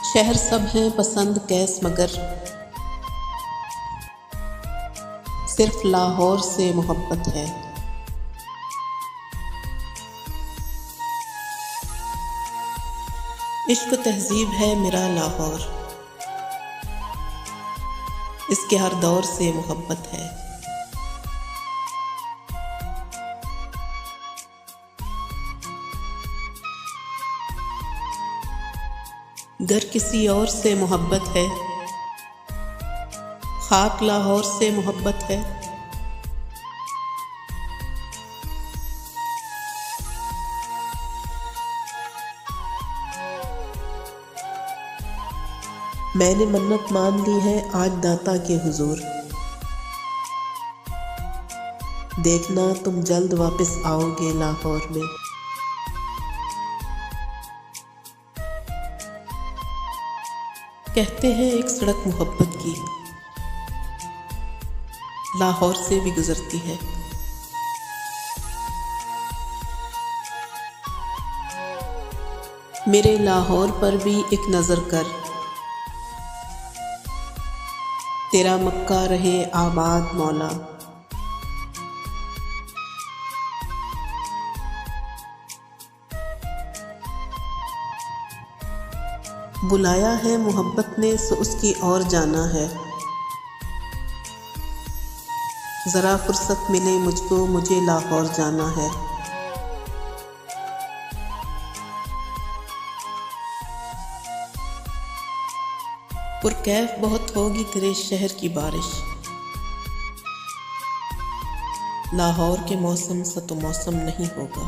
शहर सब हैं पसंद कैस मगर सिर्फ लाहौर से मोहब्बत है। इश्क तहजीब है मेरा लाहौर, इसके हर दौर से मोहब्बत है। घर किसी और से मोहब्बत है, खाक लाहौर से मोहब्बत है। मैंने मन्नत मान ली है आज दाता के हुजूर, देखना तुम जल्द वापस आओगे लाहौर में। कहते हैं एक सड़क मोहब्बत की लाहौर से भी गुजरती है। मेरे लाहौर पर भी एक नज़र कर, तेरा मक्का रहे आबाद मौला। बुलाया है मोहब्बत ने सो उसकी ओर जाना है। ज़रा फुर्सत मिले मुझको, मुझे लाहौर जाना है। पुरकैफ बहुत होगी तेरे शहर की बारिश, लाहौर के मौसम सा तो मौसम नहीं होगा।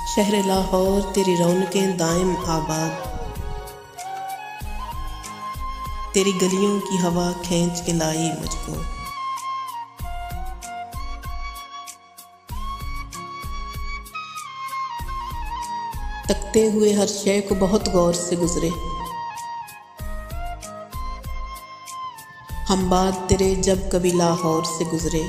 शहर लाहौर तेरी रौनकें दायम आबाद, तेरी गलियों की हवा खींच के लाई मुझको। तकते हुए हर शय को बहुत गौर से गुजरे, हम बाद तेरे जब कभी लाहौर से गुजरे।